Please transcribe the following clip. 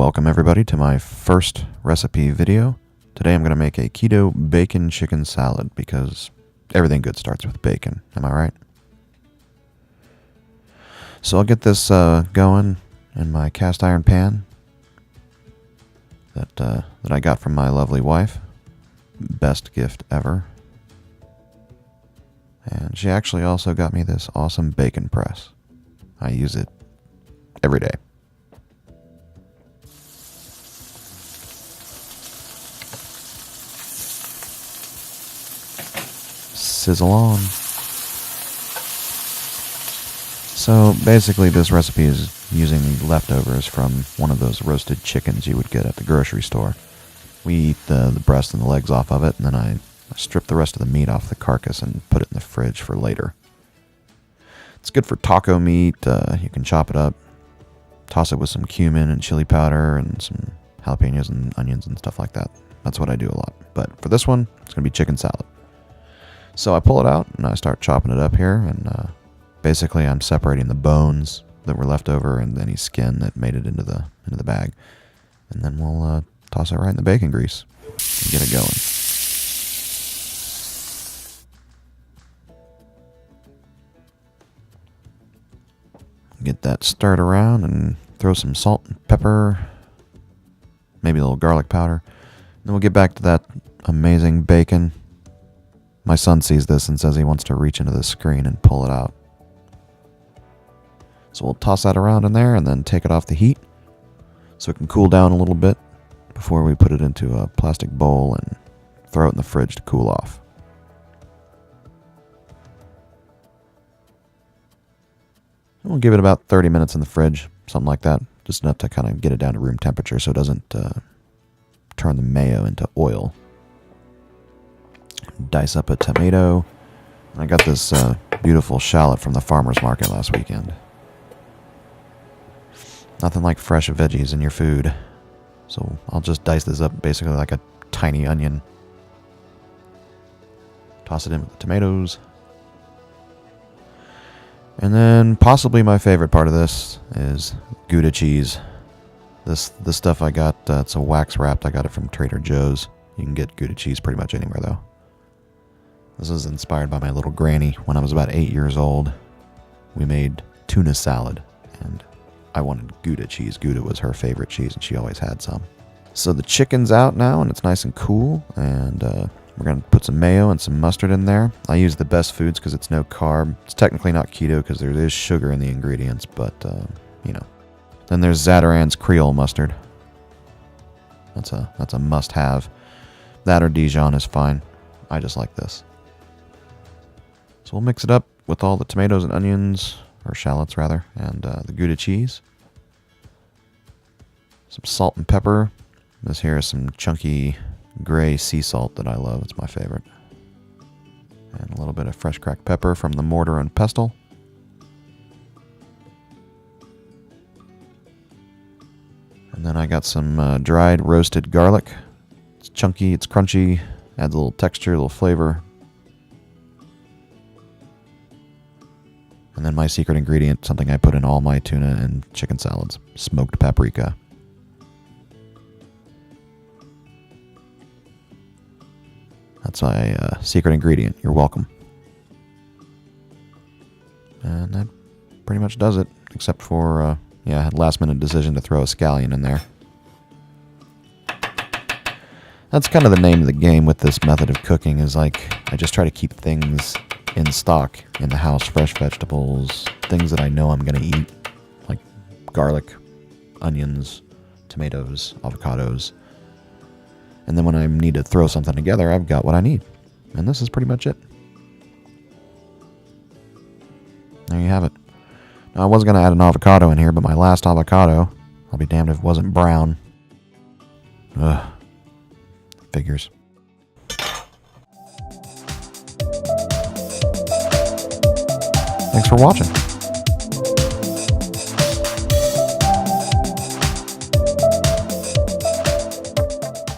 Welcome everybody to my first recipe video. Today I'm going to make a keto bacon chicken salad because everything good starts with bacon, am I right? So I'll get this going in my cast iron pan that I got from my lovely wife. Best gift ever. And she actually also got me this awesome bacon press. I use it every day. Sizzle on. So basically this recipe is using the leftovers from one of those roasted chickens you would get at the grocery store. We eat the breast and the legs off of it, and then I strip the rest of the meat off the carcass and put it in the fridge for later. It's good for taco meat. You can chop it up, toss it with some cumin and chili powder and some jalapenos and onions and stuff like that. That's what I do a lot. But for this one, it's going to be chicken salad. So I pull it out and I start chopping it up here, and basically I'm separating the bones that were left over and any skin that made it into the bag, and then we'll toss it right in the bacon grease and get it going. Get that stirred around and throw some salt and pepper, maybe a little garlic powder. Then we'll get back to that amazing bacon. My son sees this and says he wants to reach into the screen and pull it out. So we'll toss that around in there and then take it off the heat so it can cool down a little bit before we put it into a plastic bowl and throw it in the fridge to cool off. And we'll give it about 30 minutes in the fridge, something like that, just enough to kind of get it down to room temperature so it doesn't turn the mayo into oil. Dice up a tomato. I got this beautiful shallot from the farmer's market last weekend. Nothing like fresh veggies in your food. So I'll just dice this up basically like a tiny onion. Toss it in with the tomatoes. And then possibly my favorite part of this is Gouda cheese. This stuff I got, it's a wax wrapped. I got it from Trader Joe's. You can get Gouda cheese pretty much anywhere though. This is inspired by my little granny. When I was about 8 years old, we made tuna salad, and I wanted Gouda cheese. Gouda was her favorite cheese, and she always had some. So the chicken's out now, and it's nice and cool, and we're going to put some mayo and some mustard in there. I use the Best Foods because it's no carb. It's technically not keto because there is sugar in the ingredients, but, you know. Then there's Zatarain's Creole mustard. That's a must-have. That or Dijon is fine. I just like this. So we'll mix it up with all the tomatoes and onions, or shallots rather, and the Gouda cheese. Some salt and pepper. This here is some chunky gray sea salt that I love. It's my favorite. And a little bit of fresh cracked pepper from the mortar and pestle. And then I got some dried roasted garlic. It's chunky, it's crunchy, adds a little texture, a little flavor. And then my secret ingredient, something I put in all my tuna and chicken salads, smoked paprika. That's my secret ingredient. You're welcome. And that pretty much does it, except for, last minute decision to throw a scallion in there. That's kind of the name of the game with this method of cooking, is like, I just try to keep things in stock in the house, fresh vegetables, things that I know I'm going to eat, like garlic, onions, tomatoes, avocados. And then when I need to throw something together, I've got what I need. And this is pretty much it. There you have it. Now, I was going to add an avocado in here, but my last avocado, I'll be damned if it wasn't brown. Ugh. Figures. Thanks for watching.